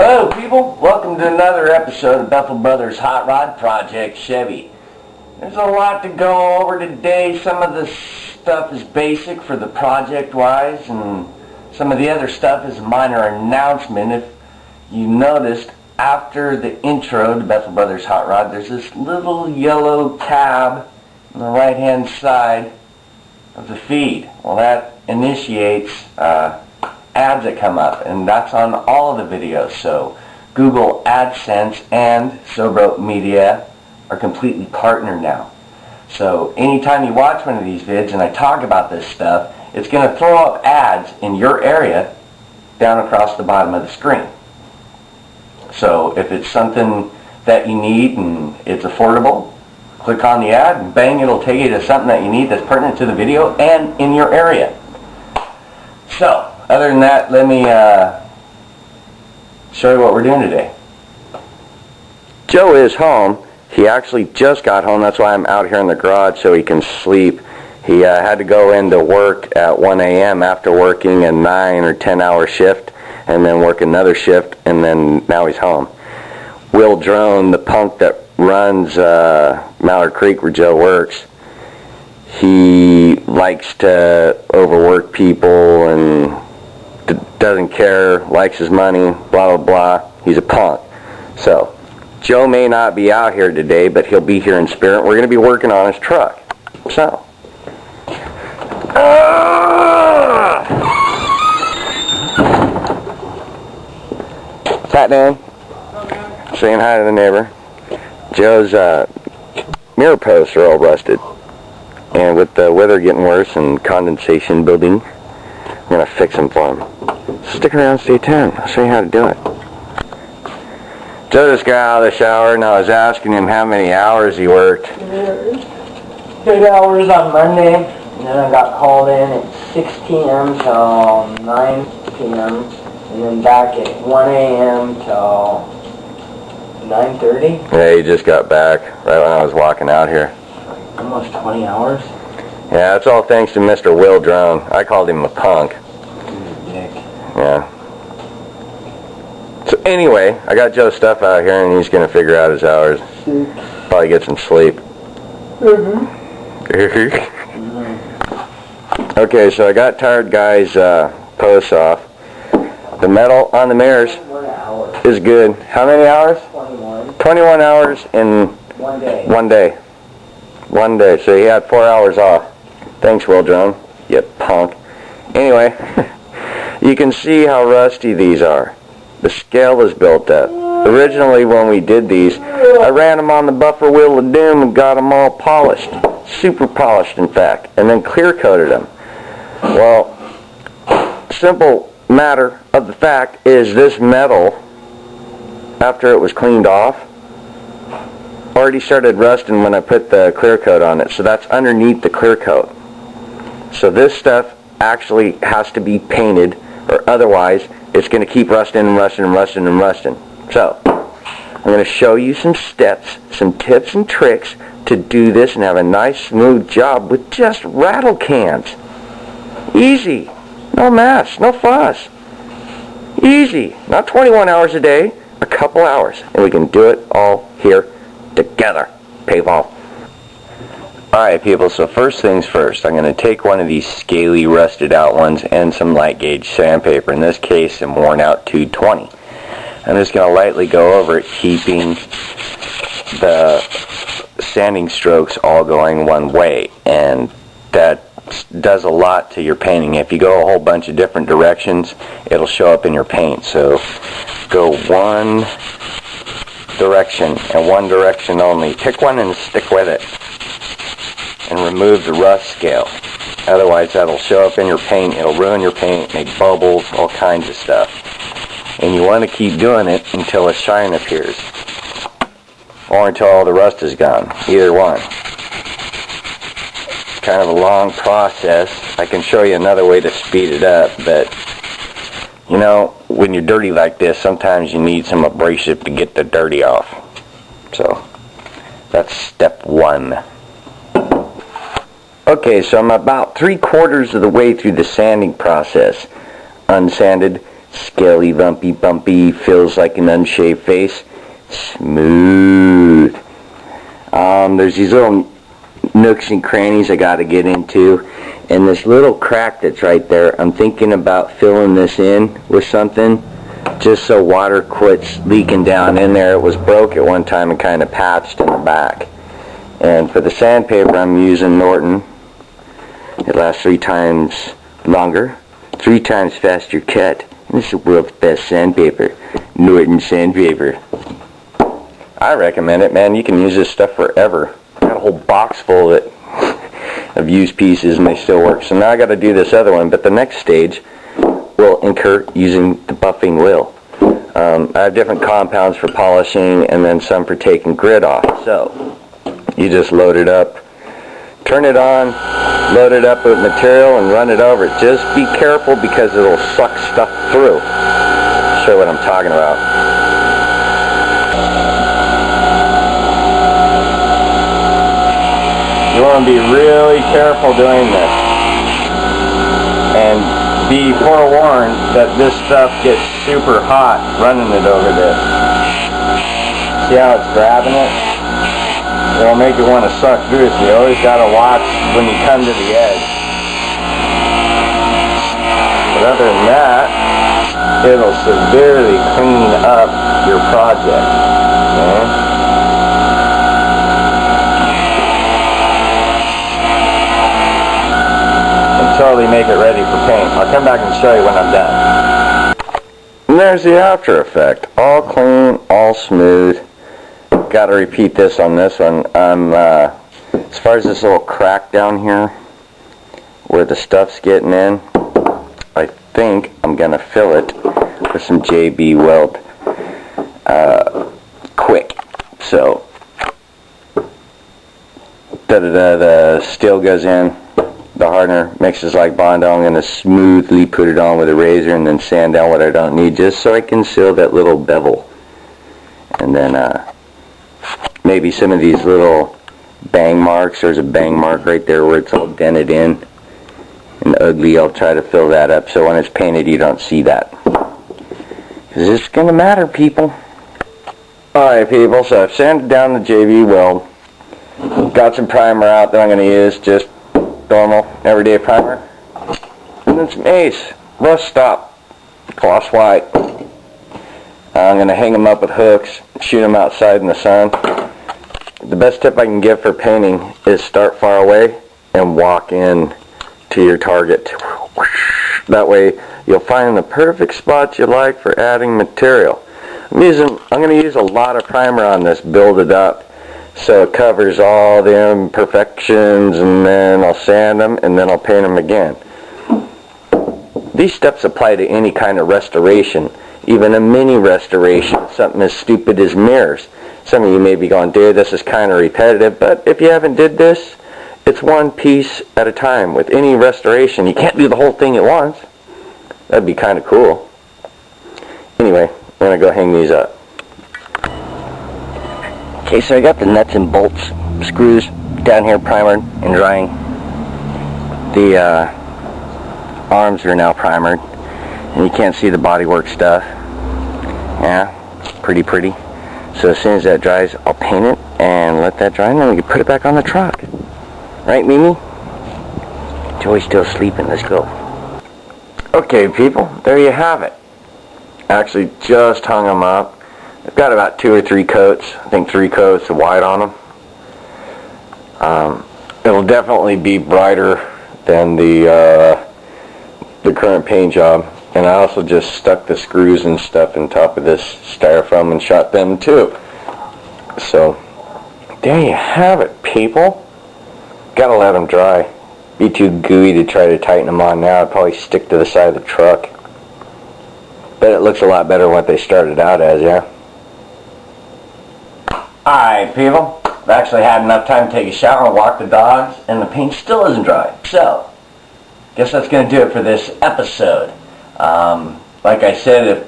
Hello people, welcome to another episode of Bethel Brothers Hot Rod Project Chevy. There's a lot to go over today. Some of the stuff is basic for the project wise, and some of the other stuff is a minor announcement. If you noticed, after the intro to Bethel Brothers Hot Rod, there's this little yellow tab on the right hand side of the feed. Well, that initiates ads that come up, and that's on all of the videos. So Google AdSense and Sobroke Media are completely partnered now. So anytime you watch one of these vids and I talk about this stuff, it's going to throw up ads in your area down across the bottom of the screen. So if it's something that you need and it's affordable, click on the ad and bang, it'll take you to something that you need that's pertinent to the video and in your area. So other than that, let me show you what we're doing today. Joe is home. He actually just got home. That's why I'm out here in the garage so he can sleep. He had to go into work at 1 a.m. after working a 9 or 10 hour shift and then work another shift, and then now he's home. Will Drone, the punk that runs Mallard Creek where Joe works, he likes to overwork people and doesn't care, likes his money, blah, blah, blah. He's a punk. So, Joe may not be out here today, but he'll be here in spirit. We're going to be working on his truck. So, Pat Dan, saying hi to the neighbor. Joe's mirror posts are all rusted. And with the weather getting worse and condensation building, I'm going to fix them for him. Stick around, stay tuned. I'll show you how to do it. Joe just got out of the shower, and I was asking him how many hours he worked. 8 hours on Monday, and then I got called in at 6 p.m. till 9 p.m., and then back at 1 a.m. till 9:30. Yeah, he just got back right when I was walking out here. Almost 20 hours? Yeah, it's all thanks to Mr. Will Drone. I called him a punk. Dick. Yeah. So anyway, I got Joe's stuff out here, and he's going to figure out his hours. Probably get some sleep. Okay, so I got Tired Guy's posts off. The metal on the mirrors is good. How many hours? 21. 21 hours in 1 day. 1 day. 1 day. So he had 4 hours off. Thanks, Will Drone. You punk. Anyway, you can see how rusty these are. The scale is built up. Originally, when we did these, I ran them on the buffer wheel of doom and got them all polished. Super polished, in fact. And then clear coated them. Well, simple matter of the fact is this metal, after it was cleaned off, already started rusting when I put the clear coat on it. So that's underneath the clear coat. So this stuff actually has to be painted, or otherwise it's going to keep rusting and rusting and rusting and rusting. So I'm going to show you some steps, some tips and tricks to do this and have a nice smooth job with just rattle cans. Easy. No mess. No fuss. Easy. Not 21 hours a day. A couple hours. And we can do it all here together. People. Alright people, so first things first, I'm going to take one of these scaly rusted out ones and some light gauge sandpaper, in this case some worn out 220. I'm just going to lightly go over it, keeping the sanding strokes all going one way, and that does a lot to your painting. If you go a whole bunch of different directions, it'll show up in your paint. So go one direction and one direction only. Pick one and stick with it. And remove the rust scale. Otherwise that'll show up in your paint, it'll ruin your paint, make bubbles, all kinds of stuff. And you want to keep doing it until a shine appears. Or until all the rust is gone. Either one. It's kind of a long process. I can show you another way to speed it up, but you know, when you're dirty like this, sometimes you need some abrasive to get the dirty off. So that's step one. Okay, so I'm about 3/4 of the way through the sanding process. Unsanded, scaly, lumpy, bumpy, feels like an unshaved face. Smooth. There's these little nooks and crannies I got to get into, and this little crack that's right there, I'm thinking about filling this in with something just so water quits leaking down in there. It was broke at one time and kind of patched in the back. And for the sandpaper, I'm using Norton. It lasts 3 times longer, 3 times faster cut. This is the world's best sandpaper, Norton sandpaper. I recommend it, man. You can use this stuff forever. I got a whole box full of it, of used pieces, and they still work. So now I got to do this other one, but the next stage will incur using the buffing wheel. I have different compounds for polishing and then some for taking grit off. So you just load it up, turn it on, load it up with material and run it over it. Just be careful because it'll suck stuff through. Show you what I'm talking about. You want to be really careful doing this. And be forewarned that this stuff gets super hot running it over this. See how it's grabbing it? It'll make you want to suck through it, so you always got to watch when you come to the edge. But other than that, it'll severely clean up your project. Okay? Totally make it ready for paint. I'll come back and show you when I'm done. And there's the after effect. All clean, all smooth. Got to repeat this on this one. As far as this little crack down here where the stuff's getting in, I think I'm going to fill it with some JB Weld quick. So the steel goes in. The hardener mixes like Bondo. I'm going to smoothly put it on with a razor and then sand down what I don't need just so I can seal that little bevel. And then maybe some of these little bang marks. There's a bang mark right there where it's all dented in and ugly. I'll try to fill that up so when it's painted you don't see that. Because it's going to matter, people. Alright, people, so I've sanded down the JB Weld. Got some primer out that I'm going to use, just normal, everyday primer. And then some Ace, rust stop, gloss white. I'm going to hang them up with hooks, shoot them outside in the sun. The best tip I can give for painting is start far away and walk in to your target. That way you'll find the perfect spots you like for adding material. I'm going to use a lot of primer on this, build it up so it covers all the imperfections, and then I'll sand them and then I'll paint them again. These steps apply to any kind of restoration, even a mini restoration, something as stupid as mirrors. Some of you may be going, dude, this is kind of repetitive, but if you haven't did this, it's one piece at a time. With any restoration, you can't do the whole thing at once. That'd be kind of cool. Anyway, I'm going to go hang these up. Okay, so I got the nuts and bolts screws down here primered and drying. The arms are now primered, and you can't see the bodywork stuff. Yeah, pretty. So as soon as that dries, I'll paint it and let that dry, and then we can put it back on the truck. Right, Mimi? Joey's still sleeping. Let's go. Okay, people, there you have it. Actually, just hung them up. I've got about 2 or 3 coats. I think 3 coats of white on them. It'll definitely be brighter than the current paint job. And I also just stuck the screws and stuff on top of this styrofoam and shot them too. So there you have it, people. Gotta let them dry. Be too gooey to try to tighten them on now. I'd probably stick to the side of the truck. But it looks a lot better than what they started out as, yeah? Alright, people. I've actually had enough time to take a shower and walk the dogs, and the paint still isn't dry. So, guess that's going to do it for this episode. Like I said, if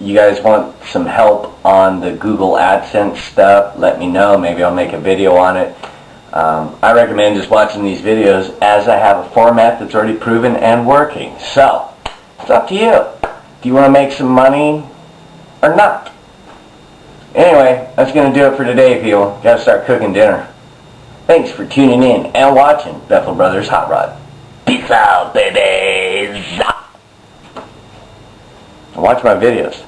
you guys want some help on the Google Adsense stuff, let me know. Maybe I'll make a video on it. I recommend just watching these videos as I have a format that's already proven and working. So, it's up to you. Do you want to make some money or not? Anyway, that's going to do it for today, people. Got to start cooking dinner. Thanks for tuning in and watching Bethel Brothers Hot Rod. Peace out, babies. Watch my videos.